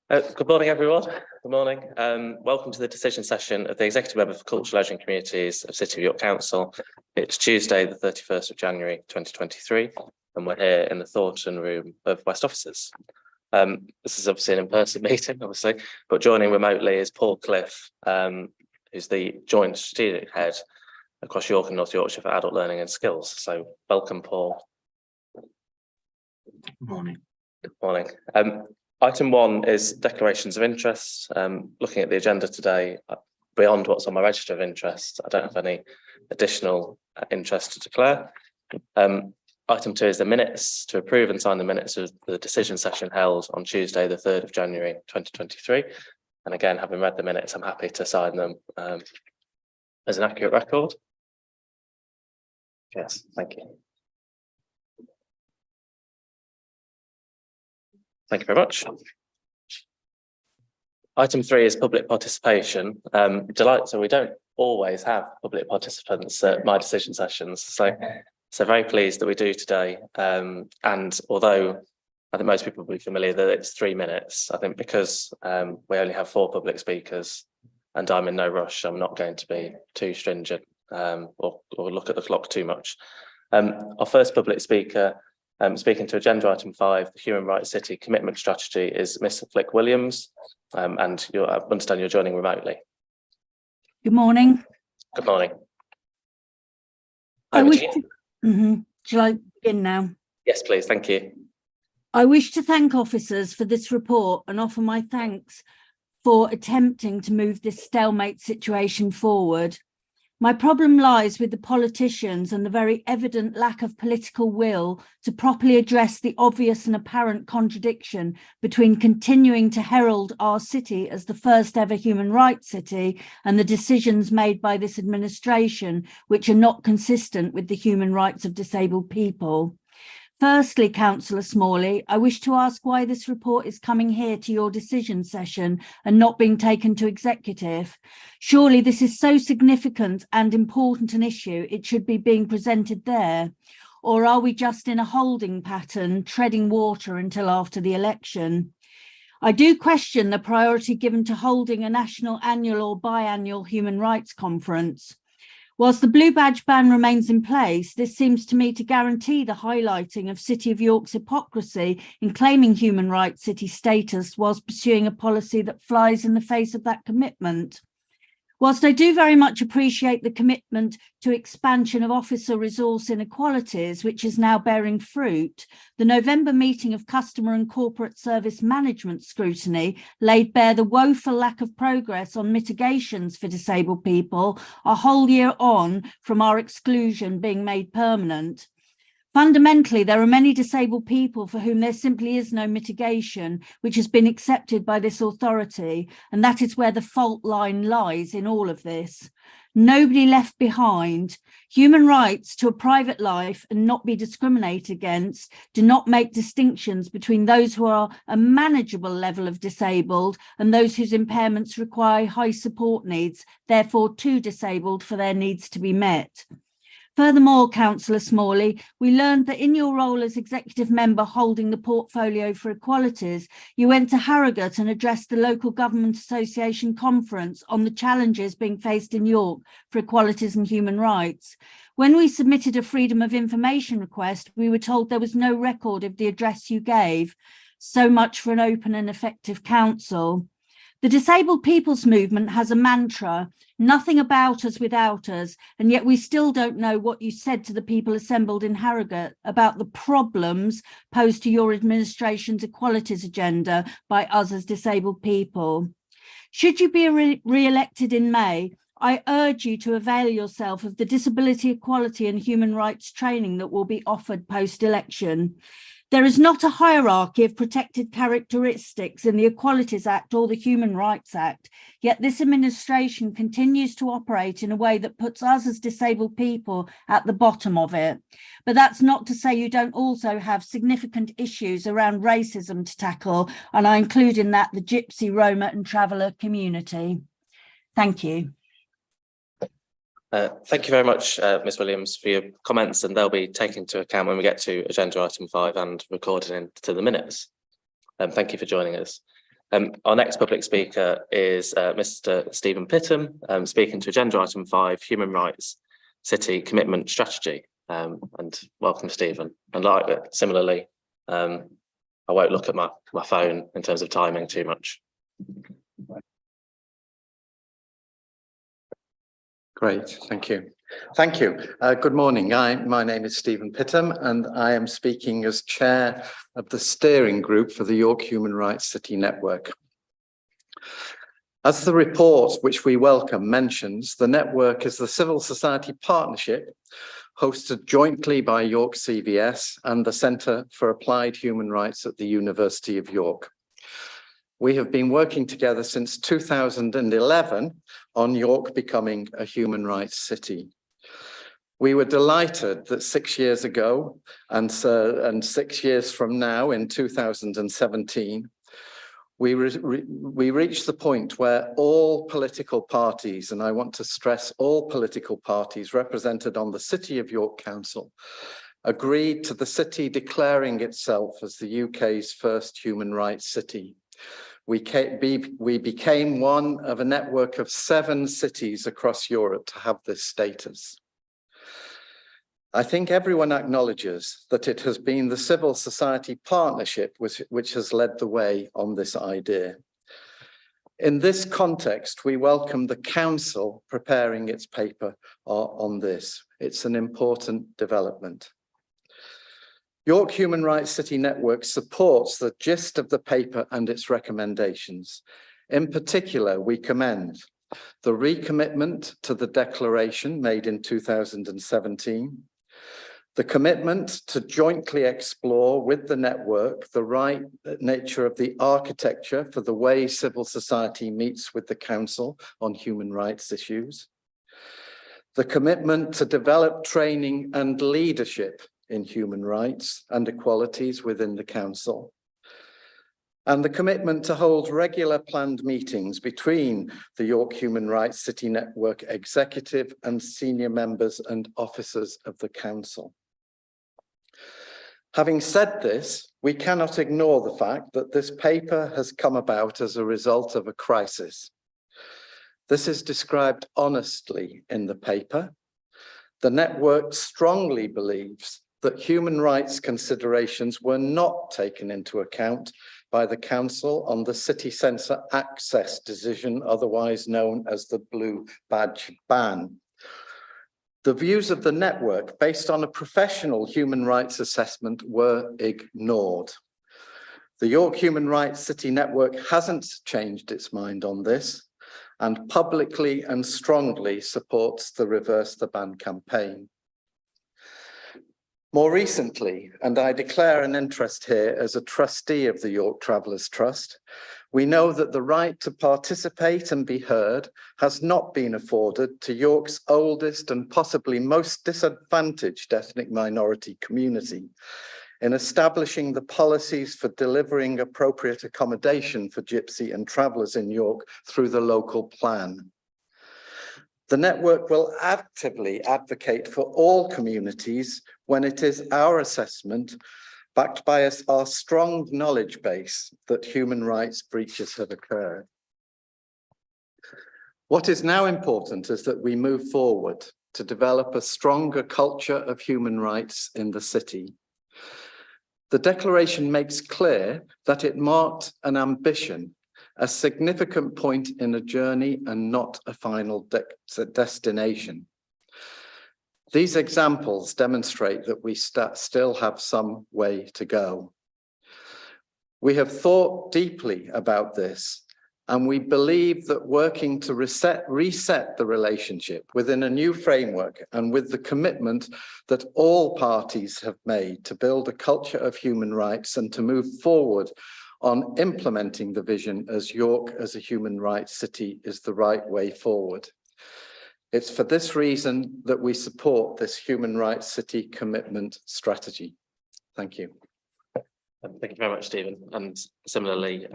Good morning, everyone. Good morning. Welcome to the decision session of the Executive Member for Culture, Leisure and Communities of City of York Council. It's Tuesday, the 31st of January, 2023, and we're here in the Thornton room of West Offices. This is obviously an in-person meeting, obviously, but joining remotely is Paul Cliff, who's the Joint Strategic Head across York and North Yorkshire for Adult Learning and Skills. So welcome, Paul. Good morning. Good morning. Item 1 is declarations of interest. Looking at the agenda today, beyond what's on my register of interest, I don't have any additional interest to declare. Item 2 is the minutes, to approve and sign the minutes of the decision session held on Tuesday, the 3rd of January, 2023. And again, having read the minutes, I'm happy to sign them as an accurate record. Yes, thank you. Thank you very much. Item 3 is public participation. So we don't always have public participants at my decision sessions. So very pleased that we do today. And although I think most people will be familiar that it's 3 minutes, I think because we only have 4 public speakers and I'm in no rush, I'm not going to be too stringent or look at the clock too much. Our first public speaker, speaking to agenda item 5, the Human Rights City Commitment Strategy, is Mr. Flick Williams, and I understand you're joining remotely. Good morning. Good morning. Shall I begin now? Yes, please. Thank you. I wish to thank officers for this report and offer my thanks for attempting to move this stalemate situation forward. My problem lies with the politicians and the very evident lack of political will to properly address the obvious and apparent contradiction between continuing to herald our city as the first ever human rights city and the decisions made by this administration, which are not consistent with the human rights of disabled people. Firstly, Councillor Smalley, I wish to ask why this report is coming here to your decision session and not being taken to executive. Surely this is so significant and important an issue, it should be being presented there. Or are we just in a holding pattern, treading water until after the election? I do question the priority given to holding a national annual or biannual human rights conference. Whilst the blue badge ban remains in place, this seems to me to guarantee the highlighting of City of York's hypocrisy in claiming human rights city status whilst pursuing a policy that flies in the face of that commitment. Whilst I do very much appreciate the commitment to expansion of officer resource inequalities, which is now bearing fruit, the November meeting of Customer and Corporate Service Management Scrutiny laid bare the woeful lack of progress on mitigations for disabled people a whole year on from our exclusion being made permanent. Fundamentally, there are many disabled people for whom there simply is no mitigation, which has been accepted by this authority, and that is where the fault line lies in all of this. Nobody left behind. Human rights to a private life and not be discriminated against do not make distinctions between those who are a manageable level of disabled and those whose impairments require high support needs, therefore too disabled for their needs to be met. Furthermore, Councillor Smalley, we learned that in your role as executive member holding the portfolio for equalities, you went to Harrogate and addressed the Local Government Association conference on the challenges being faced in York for equalities and human rights. When we submitted a freedom of information request, we were told there was no record of the address you gave. So much for an open and effective council. The disabled people's movement has a mantra, nothing about us without us, and yet we still don't know what you said to the people assembled in Harrogate about the problems posed to your administration's equalities agenda by us as disabled people. Should you be re-elected in May, I urge you to avail yourself of the disability equality and human rights training that will be offered post-election. There is not a hierarchy of protected characteristics in the Equalities Act or the Human Rights Act, yet this administration continues to operate in a way that puts us as disabled people at the bottom of it. But that's not to say you don't also have significant issues around racism to tackle, and I include in that the Gypsy, Roma and Traveller community. Thank you. Thank you very much, Ms Williams, for your comments, and they'll be taken into account when we get to agenda item 5 and recorded into the minutes. Thank you for joining us. Our next public speaker is Mr. Stephen Pittham, speaking to agenda item 5, Human Rights City Commitment Strategy. And welcome, Stephen. And similarly, I won't look at my phone in terms of timing too much. Great, thank you. Thank you. Good morning. My name is Stephen Pittham, and I am speaking as chair of the steering group for the York Human Rights City Network. As the report, which we welcome, mentions, the network is the civil society partnership hosted jointly by York CVS and the Centre for Applied Human Rights at the University of York. We have been working together since 2011 on York becoming a human rights city. We were delighted that 6 years ago and 6 years from now in 2017, we reached the point where all political parties, and I want to stress all political parties represented on the City of York Council, agreed to the city declaring itself as the UK's first human rights city. We became one of a network of 7 cities across Europe to have this status. I think everyone acknowledges that it has been the civil society partnership which has led the way on this idea. In this context, we welcome the council preparing its paper on this. It's an important development. York Human Rights City Network supports the gist of the paper and its recommendations. In particular, we commend the recommitment to the declaration made in 2017, the commitment to jointly explore with the network the right nature of the architecture for the way civil society meets with the council on human rights issues, the commitment to develop training and leadership in human rights and equalities within the council, and the commitment to hold regular planned meetings between the York Human Rights City Network executive and senior members and officers of the council. Having said this, we cannot ignore the fact that this paper has come about as a result of a crisis. This is described honestly in the paper. The network strongly believes that human rights considerations were not taken into account by the council on the city centre access decision, otherwise known as the Blue Badge ban. The views of the network, based on a professional human rights assessment, were ignored. The York Human Rights City Network hasn't changed its mind on this and publicly and strongly supports the Reverse the Ban campaign. More recently, and I declare an interest here as a trustee of the York Travellers Trust, we know that the right to participate and be heard has not been afforded to York's oldest and possibly most disadvantaged ethnic minority community in establishing the policies for delivering appropriate accommodation for Gypsy and travellers in York through the local plan. The network will actively advocate for all communities when it is our assessment, backed by our strong knowledge base, that human rights breaches have occurred. What is now important is that we move forward to develop a stronger culture of human rights in the city. The declaration makes clear that it marked an ambition, a significant point in a journey and not a final destination. These examples demonstrate that we still have some way to go. We have thought deeply about this, and we believe that working to reset the relationship within a new framework and with the commitment that all parties have made to build a culture of human rights and to move forward on implementing the vision as York as a human rights city is the right way forward. It's for this reason that we support this human rights city commitment strategy. Thank you. Thank you very much, Stephen. And similarly,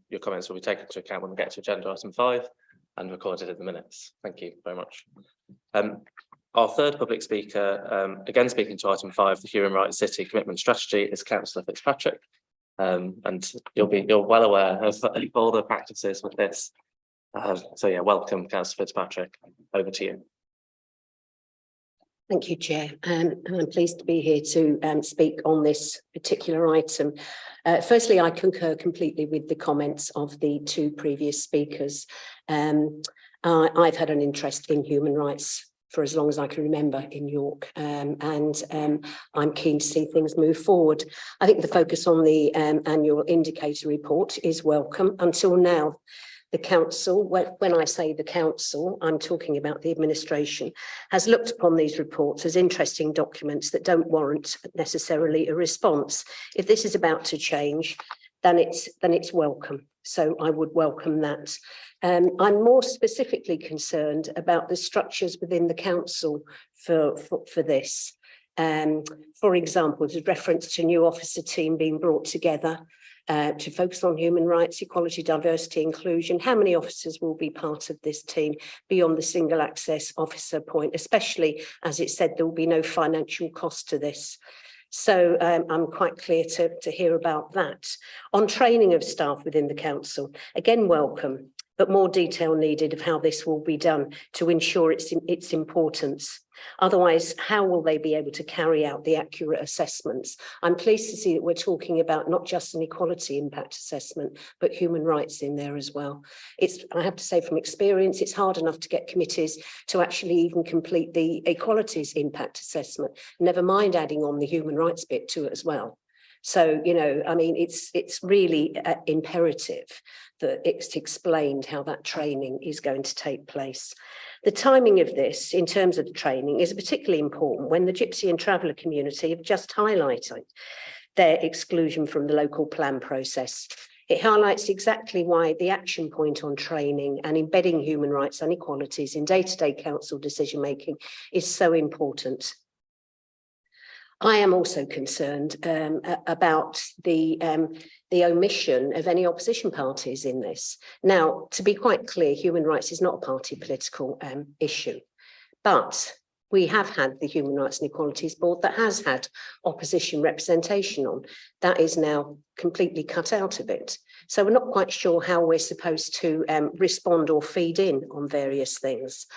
your comments will be taken into account when we get to agenda item 5 and recorded in the minutes. Thank you very much. Our third public speaker, again speaking to item 5, the Human Rights City Commitment Strategy, is Councillor Fitzpatrick. And you're well aware of all the practices with this. So yeah, welcome, Councillor Fitzpatrick. Over to you. Thank you, Chair. And I'm pleased to be here to speak on this particular item. Firstly, I concur completely with the comments of the two previous speakers. I've had an interest in human rights for as long as I can remember in York, and I'm keen to see things move forward. I think the focus on the annual indicator report is welcome. Until now, the council, when I say the council, I'm talking about the administration, has looked upon these reports as interesting documents that don't warrant necessarily a response. If this is about to change, then it's welcome. So I would welcome that. I'm more specifically concerned about the structures within the council for this. For example, there's reference to new officer team being brought together to focus on human rights, equality, diversity, inclusion. How many officers will be part of this team beyond the single access officer point, especially as it said there will be no financial cost to this. So I'm quite clear to hear about that. On training of staff within the council, again, welcome, but more detail needed of how this will be done to ensure its importance. Otherwise, how will they be able to carry out the accurate assessments? I'm pleased to see that we're talking about not just an equality impact assessment, but human rights in there as well. I have to say from experience, it's hard enough to get committees to actually even complete the equalities impact assessment, never mind adding on the human rights bit to it as well. So, you know, I mean, it's really imperative that it's explained how that training is going to take place. The timing of this in terms of the training is particularly important when the Gypsy and Traveller community have just highlighted their exclusion from the local plan process. It highlights exactly why the action point on training and embedding human rights and equalities in day-to-day council decision-making is so important. I am also concerned about the omission of any opposition parties in this. Now, to be quite clear, human rights is not a party political issue, but we have had the Human Rights and Equalities Board that has had opposition representation on. That is now completely cut out of it. So we're not quite sure how we're supposed to respond or feed in on various things.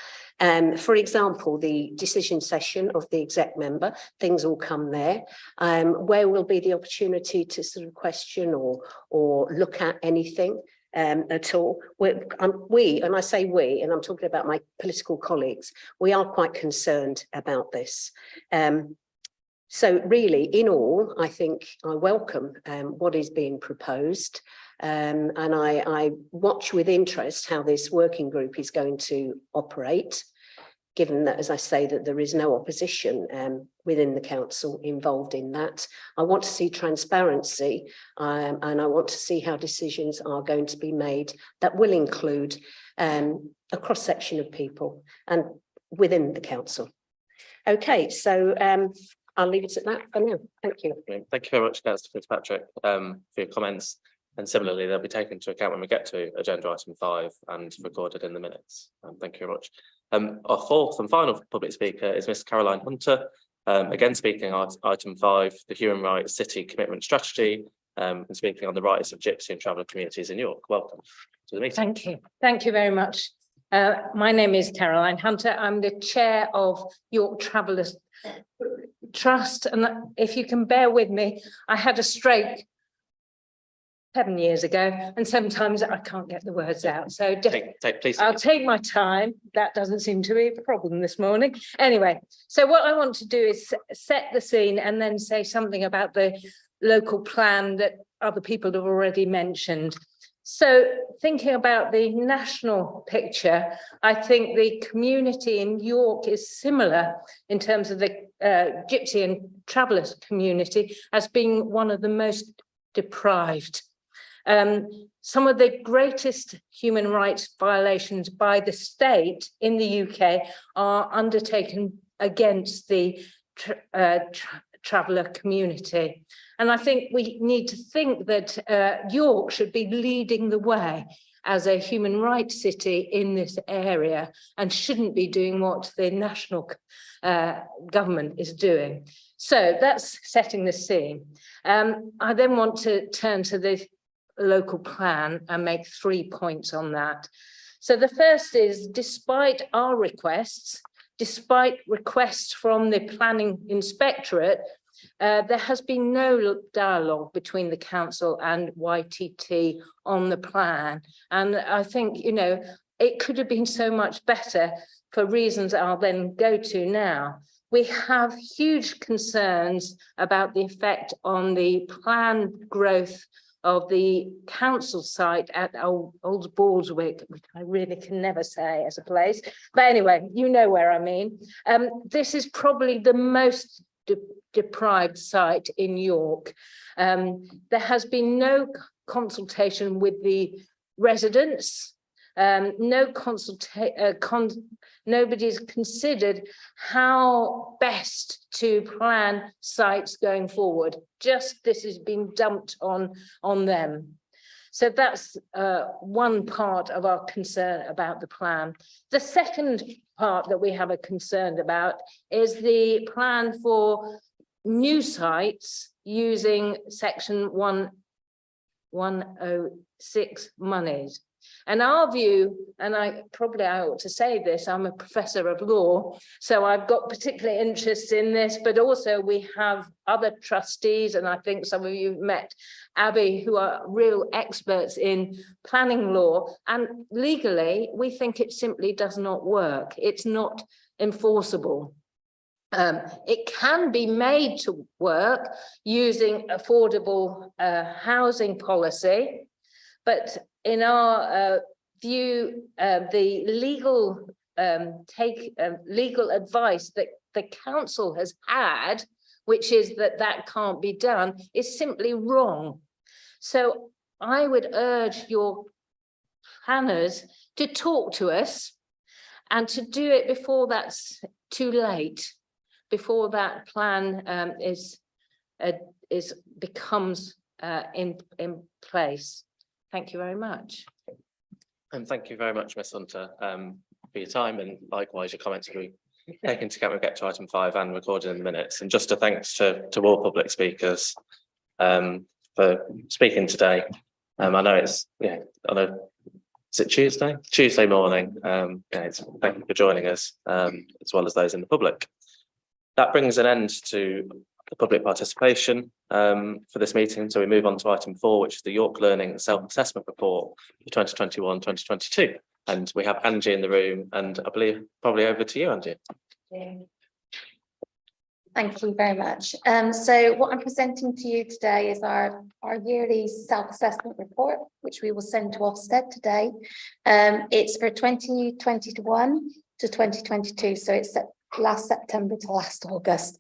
For example, the decision session of the exec member, things will come there. Where will be the opportunity to sort of question or look at anything at all? And I say we, and I'm talking about my political colleagues, we are quite concerned about this. So really, in all, I think I welcome what is being proposed. And I watch with interest how this working group is going to operate, given that, as I say, that there is no opposition within the council involved in that. I want to see transparency and I want to see how decisions are going to be made that will include a cross-section of people and within the council. Okay, so I'll leave it at that for now. Thank you. Thank you very much, Councillor Fitzpatrick, for your comments. And similarly, they'll be taken into account when we get to agenda item 5 and recorded in the minutes. Thank you very much. Our fourth and final public speaker is Ms. Caroline Hunter, again speaking on item 5, the Human Rights City Commitment Strategy, and speaking on the rights of Gypsy and Traveller communities in York. Welcome to the meeting. Thank you. Thank you very much. My name is Caroline Hunter. I'm the chair of York Travellers Trust. And if you can bear with me, I had a stroke 7 years ago, and sometimes I can't get the words out. So please. I'll take my time. That doesn't seem to be a problem this morning. Anyway, so what I want to do is set the scene and then say something about the local plan that other people have already mentioned. So thinking about the national picture, I think the community in York is similar in terms of the Gypsy and Travellers community as being one of the most deprived. Some of the greatest human rights violations by the state in the UK are undertaken against the traveller community. And I think we need to think that York should be leading the way as a human rights city in this area and shouldn't be doing what the national government is doing. So that's setting the scene. I then want to turn to the local plan and make 3 points on that. So the first is, despite our requests, despite requests from the planning inspectorate, there has been no dialogue between the council and YTT on the plan. And I think, you know, it could have been so much better for reasons I'll then go to now. We have huge concerns about the effect on the planned growth of the council site at Old Baldwick, which I really can never say as a place. But anyway, you know where I mean. This is probably the most deprived site in York. There has been no consultation with the residents, nobody's considered how best to plan sites going forward. Just this has been dumped on them. So that's one part of our concern about the plan. The second part that we have a concern about is the plan for new sites using section 106 monies. And our view, and I ought to say this, I'm a professor of law, so I've got particular interest in this, but also we have other trustees, and I think some of you have met Abby, who are real experts in planning law, and legally, we think it simply does not work. It's not enforceable. It can be made to work using affordable housing policy, but in our view, the legal legal advice that the council has had, which is that that can't be done, is simply wrong. So I would urge your planners to talk to us and to do it before that's too late, before that plan becomes in place. Thank you very much. And thank you very much, Ms Hunter, for your time, and likewise your comments will be taken into account. We'll get to item 5 and recorded in the minutes. And just a thanks to all public speakers for speaking today. I know it's is it Tuesday? Tuesday morning. Thank you for joining us, as well as those in the public. That brings an end to the public participation for this meeting. So we move on to item 4, which is the York Learning Self-Assessment Report for 2021-2022. And we have Angie in the room, and I believe probably over to you, Angie. Thank you very much. So what I'm presenting to you today is our yearly self-assessment report, which we will send to Ofsted today. It's for 2021 to 2022, so it's last September to last August.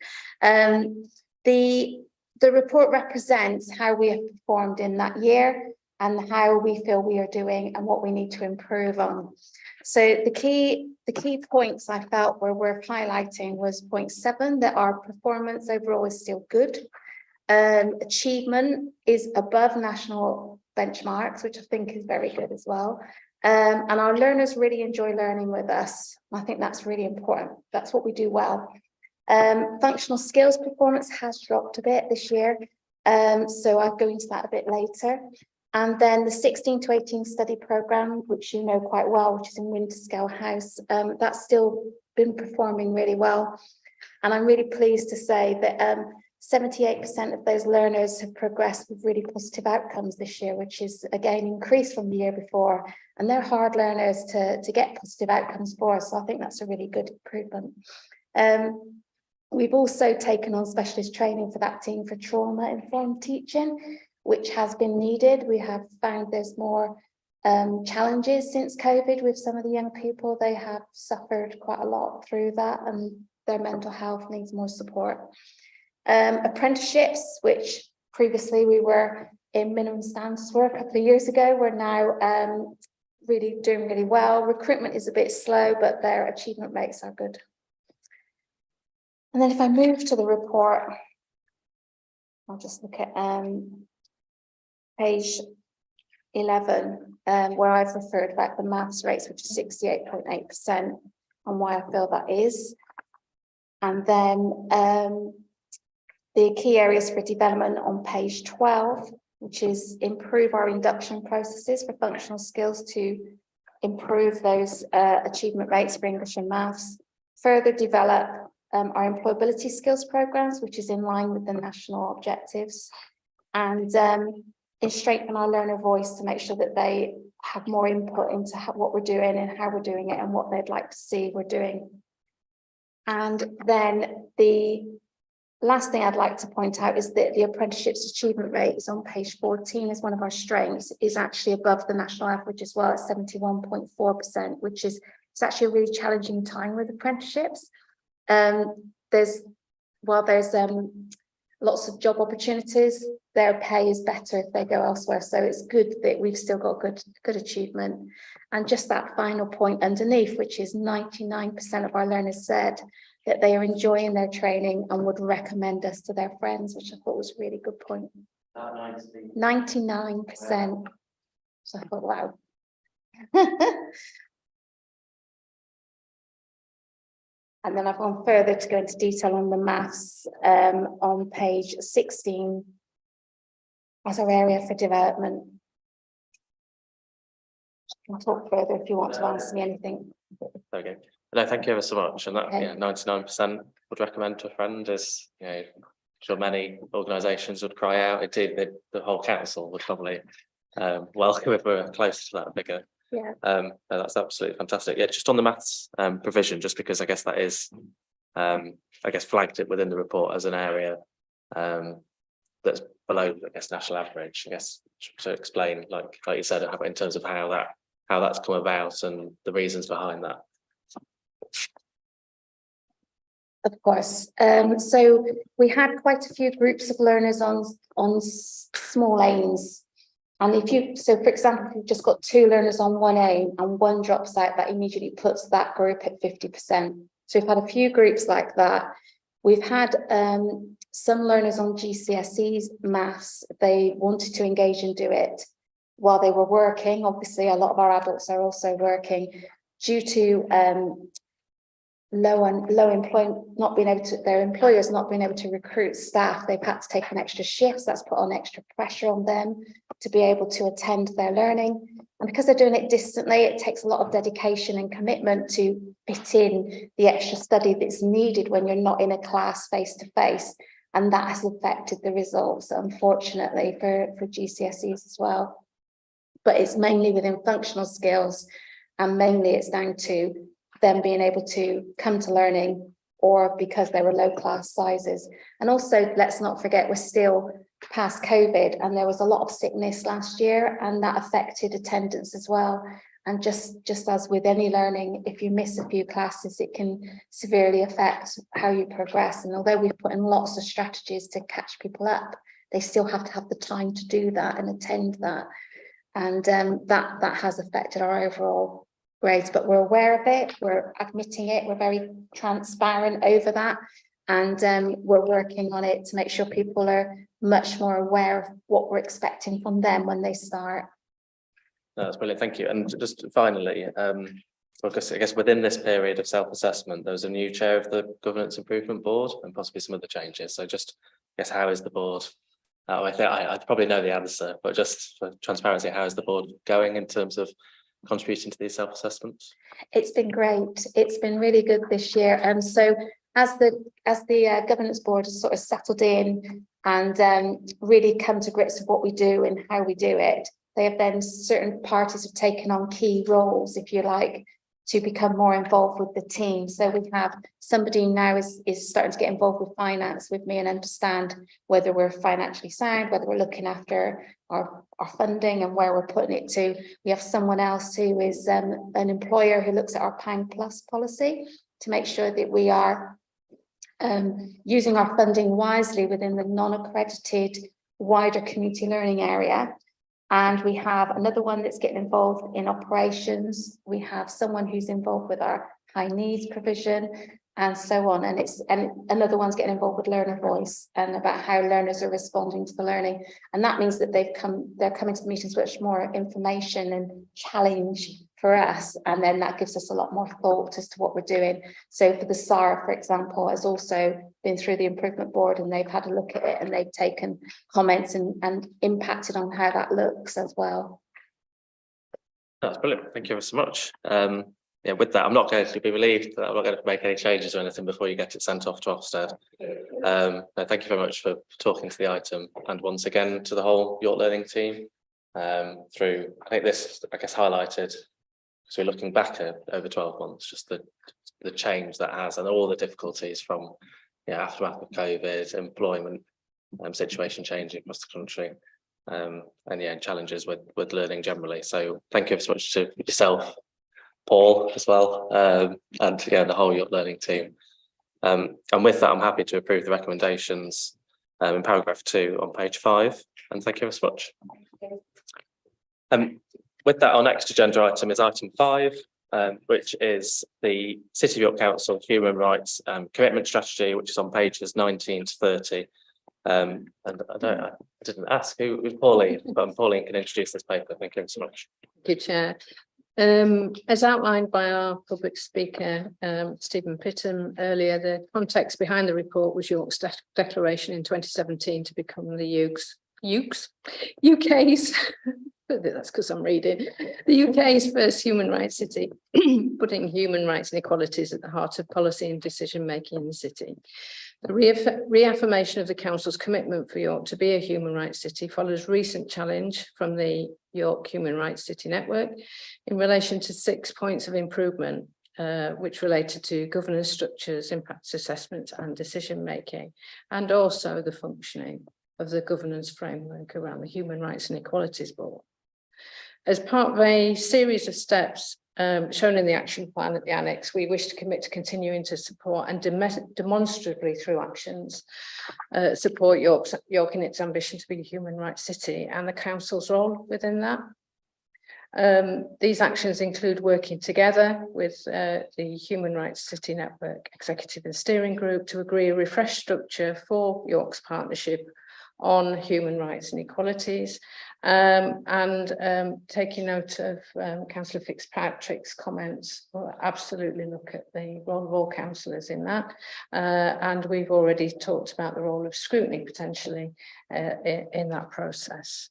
The report represents how we have performed in that year and how we feel we are doing and what we need to improve on. So the key points I felt were worth highlighting was point 7, that our performance overall is still good. Achievement is above national benchmarks, which I think is very good as well. And our learners really enjoy learning with us. I think that's really important. That's what we do well. Functional skills performance has dropped a bit this year. So I'll go into that a bit later. And then the 16 to 18 study programme, which you know quite well, which is in Winterscale House, that's still been performing really well. And I'm really pleased to say that 78% of those learners have progressed with really positive outcomes this year, which is again increased from the year before. And they're hard learners to get positive outcomes for, so I think that's a really good improvement. We've also taken on specialist training for that team for trauma-informed teaching, which has been needed. We have found there's more challenges since COVID with some of the young people. They have suffered quite a lot through that, and their mental health needs more support. Apprenticeships, which previously we were in minimum standards for a couple of years ago, we're now really doing really well. Recruitment is a bit slow, but their achievement rates are good. And then if I move to the report, I'll just look at page 11, where I've referred back the maths rates, which is 68.8%, and why I feel that is. And then the key areas for development on page 12, which is improve our induction processes for functional skills to improve those achievement rates for English and maths, further develop our employability skills programs, which is in line with the national objectives, and strengthen our learner voice to make sure that they have more input into what we're doing and how we're doing it and what they'd like to see we're doing. And then the last thing I'd like to point out is that the apprenticeships achievement rate is on page 14 is one of our strengths, is actually above the national average as well at 71.4%, which is, it's actually a really challenging time with apprenticeships. There's lots of job opportunities, their pay is better if they go elsewhere. So it's good that we've still got good achievement. And just that final point underneath, which is 99% of our learners said that they are enjoying their training and would recommend us to their friends, which I thought was a really good point. 99%. So I thought, wow. And then I've gone further to go into detail on the maths on page 16 as our area for development. I'll talk further if you want to ask me anything. Okay. No, thank you ever so much. And that, Okay. yeah, 99% would recommend to a friend is, you know, I'm sure many organisations would cry out. Indeed, the whole council would probably welcome if we're close to that figure. Yeah. No, that's absolutely fantastic. Yeah, just on the maths provision, just because I guess that is, I guess, flagged it within the report as an area that's below, I guess, national average. I guess to explain, like you said, in terms of how that's come about and the reasons behind that. Of course. So we had quite a few groups of learners on small aims. And so for example, if you've just got 2 learners on one aim and one drops out, that immediately puts that group at 50%. So we've had a few groups like that. We've had some learners on GCSEs maths, they wanted to engage and do it while they were working. Obviously, a lot of our adults are also working due to low employment, not being able to, their employers not being able to recruit staff. They've had to take on extra shifts. That's put on extra pressure on them to be able to attend their learning. And because they're doing it distantly, it takes a lot of dedication and commitment to fit in the extra study that's needed when you're not in a class face to face. And that has affected the results, unfortunately, for GCSEs as well. But it's mainly within functional skills, and mainly it's down to them being able to come to learning, or because they were low class sizes. And also, let's not forget, we're still past COVID, and there was a lot of sickness last year, and that affected attendance as well. And just as with any learning, if you miss a few classes, it can severely affect how you progress. And although we've put in lots of strategies to catch people up, they still have to have the time to do that and attend that. And that has affected our overall grades, but we're aware of it, we're admitting it, we're very transparent over that, and we're working on it to make sure people are much more aware of what we're expecting from them when they start. No, that's brilliant, thank you. And just finally, I guess within this period of self-assessment, there was a new chair of the Governance Improvement Board and possibly some other changes. So just, I guess, how is the board? I think I probably know the answer, but just for transparency, how is the board going in terms of contributing to these self-assessments? It's been great. It's been really good this year. And so as the governance board has sort of settled in and really come to grips with what we do and how we do it, they have then, certain parties have taken on key roles, if you like, to become more involved with the team. So we have somebody now is starting to get involved with finance with me and understand whether we're financially sound, whether we're looking after our funding and where we're putting it to. We have someone else who is an employer who looks at our Pound Plus policy to make sure that we are using our funding wisely within the non-accredited wider community learning area. And we have another one that's getting involved in operations. We have someone who's involved with our high needs provision. and so on. And another one's getting involved with learner voice and about how learners are responding to the learning. And that means that they're coming to the meetings with more information and challenge for us. And then that gives us a lot more thought as to what we're doing. So for the SAR, for example, has also been through the improvement board, and they've had a look at it, and they've taken comments and impacted on how that looks as well. That's brilliant. Thank you ever so much. Yeah, with that, I'm not going to be relieved that I'm not going to make any changes or anything before you get it sent off to Ofsted. No, thank you very much for talking to the item, and once again to the whole York Learning team. I think this, I guess, highlighted, so we're looking back at over 12 months, just the change that has, and all the difficulties from aftermath of COVID, employment situation changing across the country, and challenges with learning generally. So thank you so much to yourself, Paul, as well, and the whole York Learning team. And with that, I'm happy to approve the recommendations in paragraph 2 on page 5. And thank you very much. With that, our next agenda item is item 5, which is the City of York Council Human Rights Commitment Strategy, which is on pages 19 to 30. And I didn't ask who was Pauline, but Pauline can introduce this paper. Thank you so much. Thank you, Chair. As outlined by our public speaker, Stephen Pittam, earlier, the context behind the report was York's declaration in 2017 to become the UK's, that's because I'm reading, the UK's first human rights city, putting human rights and equalities at the heart of policy and decision making in the city. The reaffirmation of the Council's commitment for York to be a human rights city follows recent challenge from the York Human Rights City Network in relation to 6 points of improvement, which related to governance structures, impact assessment and decision making, and also the functioning of the governance framework around the Human Rights and Equalities Board. As part of a series of steps shown in the action plan at the annex, we wish to commit to continuing to support and demonstrably through actions support York in its ambition to be a human rights city and the council's role within that. These actions include working together with the Human Rights City Network Executive and Steering Group to agree a refreshed structure for York's partnership on human rights and equalities, and taking note of Councillor Fitzpatrick's comments, we'll absolutely look at the role of all councillors in that, and we've already talked about the role of scrutiny potentially in that process.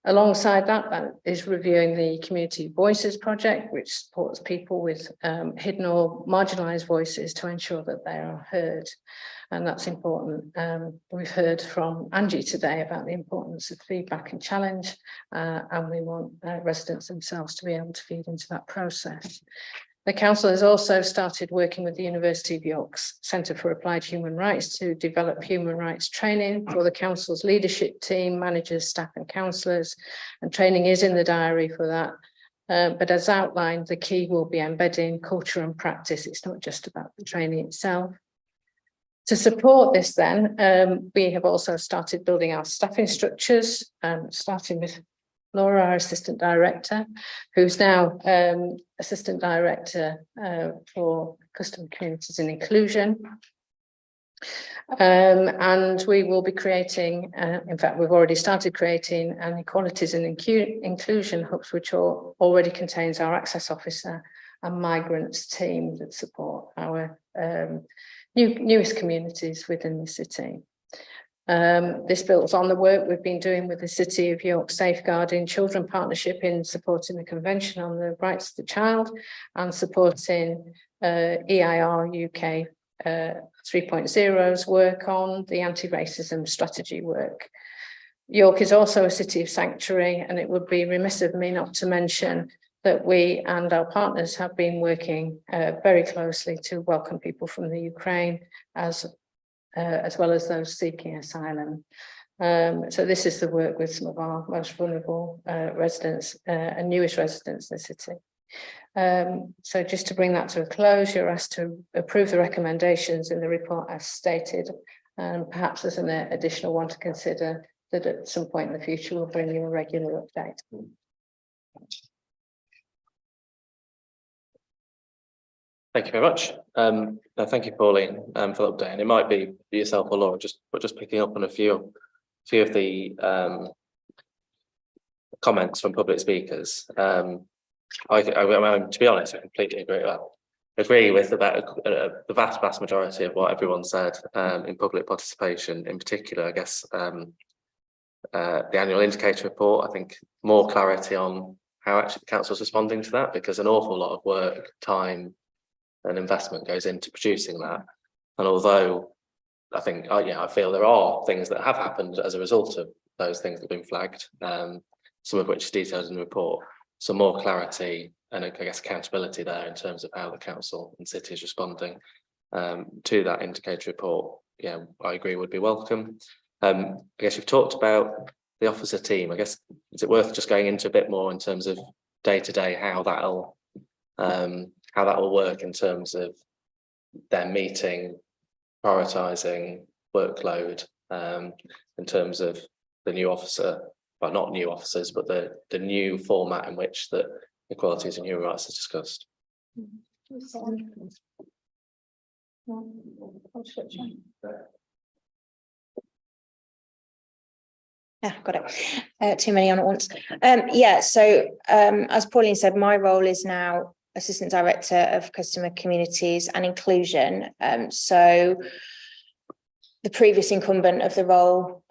Alongside that is reviewing the Community Voices project, which supports people with hidden or marginalised voices to ensure that they are heard. And that's important. We've heard from Angie today about the importance of feedback and challenge, and we want residents themselves to be able to feed into that process. The council has also started working with the University of York's Centre for Applied Human Rights to develop human rights training for the council's leadership team, managers, staff and councillors, and training is in the diary for that. But as outlined, the key will be embedding culture and practice. It's not just about the training itself. To support this then, we have also started building our staffing structures, starting with Laura, our Assistant Director, who's now Assistant Director for Customer Communities and Inclusion. And we will be creating, in fact, we've already started creating an Equalities and Inclusion hubs, which already contains our Access Officer and Migrants team that support our newest communities within the city. This builds on the work we've been doing with the City of York Safeguarding Children Partnership in supporting the Convention on the Rights of the Child and supporting EIR UK 3.0's work on the anti-racism strategy work. York is also a city of sanctuary, and it would be remiss of me not to mention that we and our partners have been working very closely to welcome people from the Ukraine as well as those seeking asylum. So this is the work with some of our most vulnerable residents and newest residents in the city. So just to bring that to a close, you're asked to approve the recommendations in the report as stated, and perhaps there's an additional one to consider that at some point in the future we'll bring you a regular update. Thank you very much. No, thank you, Pauline, for the update. And it might be yourself or Laura, just picking up on a few of the comments from public speakers. To be honest, I completely agree with about the vast majority of what everyone said in public participation. In particular, I guess the annual indicator report. I think more clarity on how actually the council is responding to that, because an awful lot of work, time, and investment goes into producing that. And although I think, I feel there are things that have happened as a result of those things that have been flagged, some of which is detailed in the report. So more clarity and I guess accountability there in terms of how the council and city is responding to that indicator report. Yeah, I agree, would be welcome. I guess you've talked about the officer team. I guess, is it worth just going into a bit more in terms of day to day how that'll work in terms of their meeting, prioritising, workload, in terms of the new officer, well, not new officers, but the new format in which the equalities and human rights is discussed. Yeah, got it. Too many on at once. So as Pauline said, my role is now Assistant Director of Customer Communities and Inclusion. So the previous incumbent of the role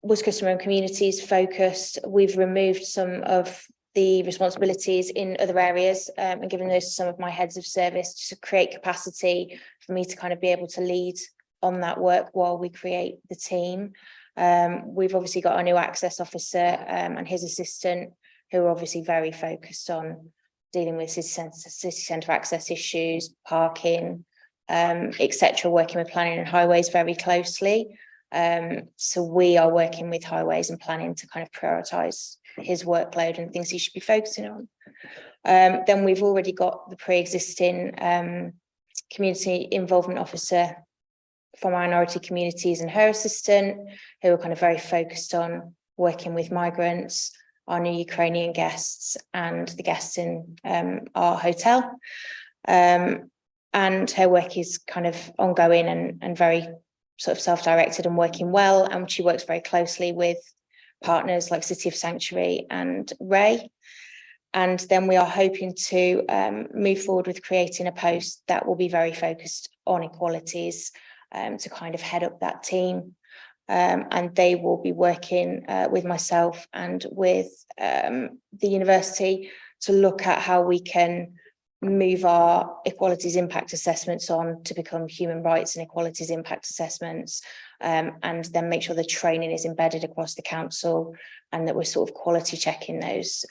was Customer and Communities focused. We've removed some of the responsibilities in other areas and given those to some of my heads of service to create capacity for me to kind of be able to lead on that work while we create the team. We've obviously got our new access officer and his assistant, who are obviously very focused on dealing with city centre access issues, parking, etc., working with planning and highways very closely. So we are working with highways and planning to kind of prioritise his workload and things he should be focusing on. Then we've already got the pre-existing community involvement officer for minority communities and her assistant, who are kind of very focused on working with migrants, our new Ukrainian guests, and the guests in our hotel. And her work is kind of ongoing and very sort of self-directed and working well. And she works very closely with partners like City of Sanctuary and Ray. And then we are hoping to move forward with creating a post that will be very focused on equalities to kind of head up that team. And they will be working with myself and with the university to look at how we can move our equalities impact assessments on to become human rights and equalities impact assessments, and then make sure the training is embedded across the council and that we're sort of quality checking those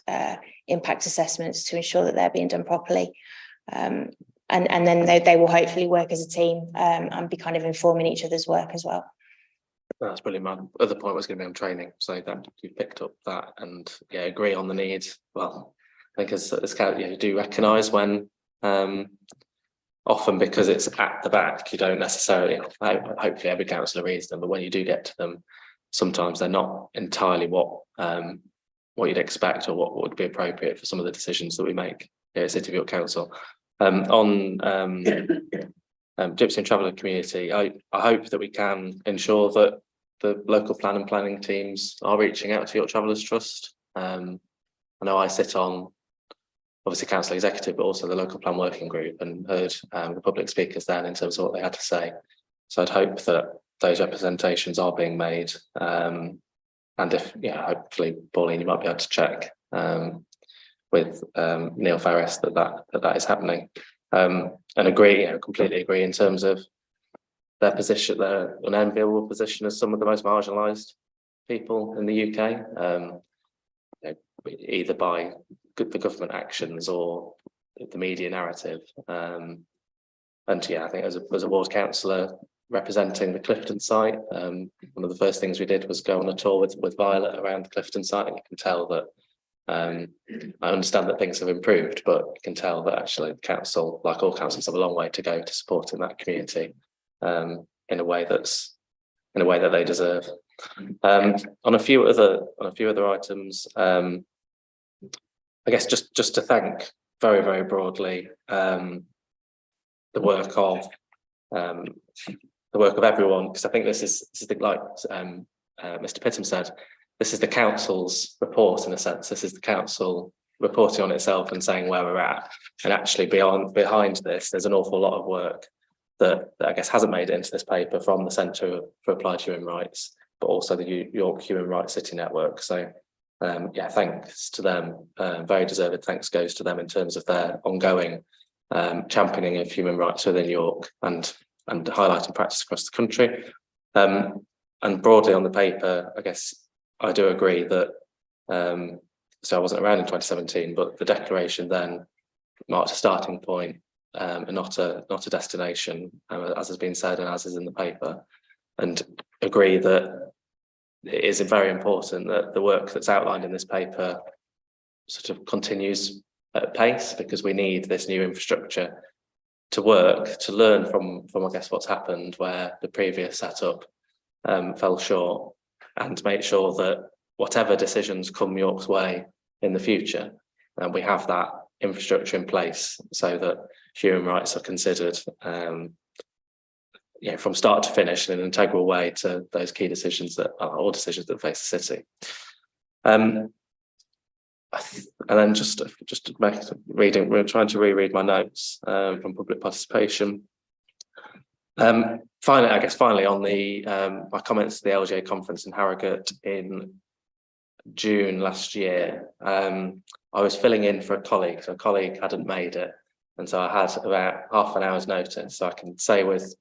impact assessments to ensure that they're being done properly. And then they will hopefully work as a team and be kind of informing each other's work as well. That's brilliant. My other point was going to be on training, so that you picked up that, and yeah, agree on the need. Well, I think as you do recognise when often because it's at the back, you don't necessarily, hopefully every councillor reads them, but when you do get to them, sometimes they're not entirely what you'd expect or what would be appropriate for some of the decisions that we make here at City of York Council. On Gypsy and Traveller community, I hope that we can ensure that the local planning teams are reaching out to York Travellers Trust. I know I sit on obviously council executive, but also the local plan working group, and heard the public speakers then in terms of what they had to say. So I'd hope that those representations are being made. And if, hopefully, Pauline, you might be able to check with Neil Ferris that is happening. And agree, completely agree in terms of their position, their unenviable position as some of the most marginalised people in the UK, either by the government actions or the media narrative. And yeah, I think as a ward councillor representing the Clifton site, one of the first things we did was go on a tour with Violet around the Clifton site, and you can tell that I understand that things have improved, but you can tell that actually the council, like all councils, have a long way to go to supporting that community in a way that they deserve. On a few other items, I guess just to thank very, very broadly the work of everyone, because I think this is like Mr. Pittam said, this is the council's report in a sense. This is the council reporting on itself and saying where we're at. And actually behind this, there's an awful lot of work that I guess hasn't made it into this paper from the Centre for Applied Human Rights, but also the York Human Rights City Network. So yeah, thanks to them. Very deserved thanks goes to them in terms of their ongoing championing of human rights within York and highlighting practice across the country. And broadly on the paper, I guess I do agree that, so I wasn't around in 2017, but the declaration then marked a starting point and not a destination, as has been said and as is in the paper, and agree that it is very important that the work that's outlined in this paper sort of continues at pace, because we need this new infrastructure to work, to learn from I guess what's happened where the previous setup fell short, and to make sure that whatever decisions come York's way in the future, we have that infrastructure in place so that human rights are considered from start to finish in an integral way to those key decisions that are all decisions that face the city. And then just to make reading, we're trying to reread my notes from public participation. Finally on the my comments to the LGA conference in Harrogate in June last year, I was filling in for a colleague, so a colleague hadn't made it, and so I had about half an hour's notice. So I can say with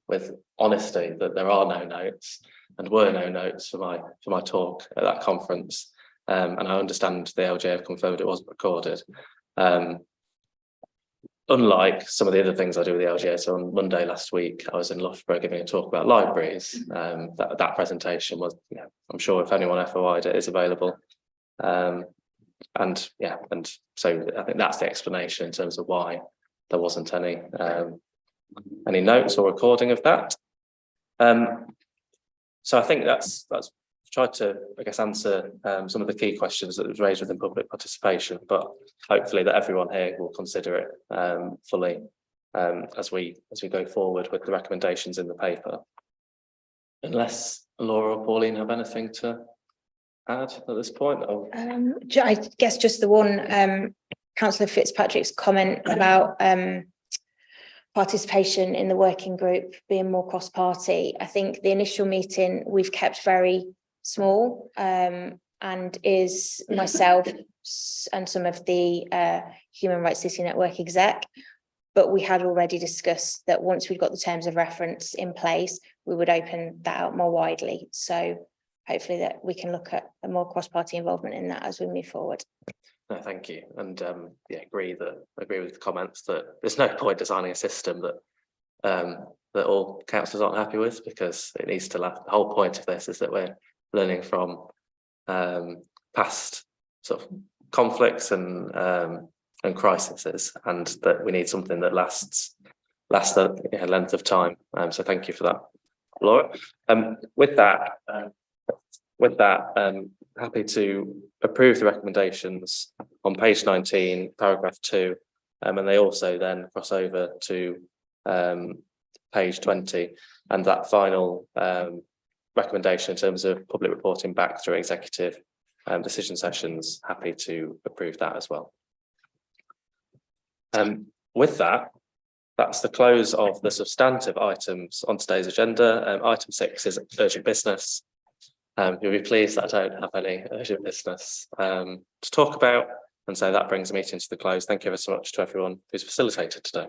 honesty that there are no notes and were no notes for my talk at that conference. And I understand the LGA have confirmed it wasn't recorded. Unlike some of the other things I do with the LGA, so on Monday last week, I was in Loughborough giving a talk about libraries. That presentation was, I'm sure if anyone FOI'd it, is available. And so I think that's the explanation in terms of why there wasn't any notes or recording of that. So I think that's tried to, I guess, answer some of the key questions that was raised within public participation, but hopefully that everyone here will consider it fully as we go forward with the recommendations in the paper. Unless Laura or Pauline have anything to add at this point? I guess just the one Councillor Fitzpatrick's comment about participation in the working group being more cross-party. I think the initial meeting we've kept very small, and is myself and some of the Human Rights City Network exec, but we had already discussed that once we've got the terms of reference in place, we would open that out more widely. So hopefully that we can look at a more cross-party involvement in that as we move forward. No, thank you. And agree with the comments that there's no point designing a system that all councillors aren't happy with, because it needs to last. The whole point of this is that we're learning from past sort of conflicts and crises, and that we need something that lasts the length of time. So thank you for that, Laura. With that, happy to approve the recommendations on page 19, paragraph 2, and they also then cross over to page 20, and that final recommendation in terms of public reporting back through executive decision sessions. Happy to approve that as well. With that, that's the close of the substantive items on today's agenda. Item 6 is urgent business. You'll be pleased that I don't have any urgent business to talk about, and so that brings the meeting to the close. Thank you ever so much to everyone who's facilitated today.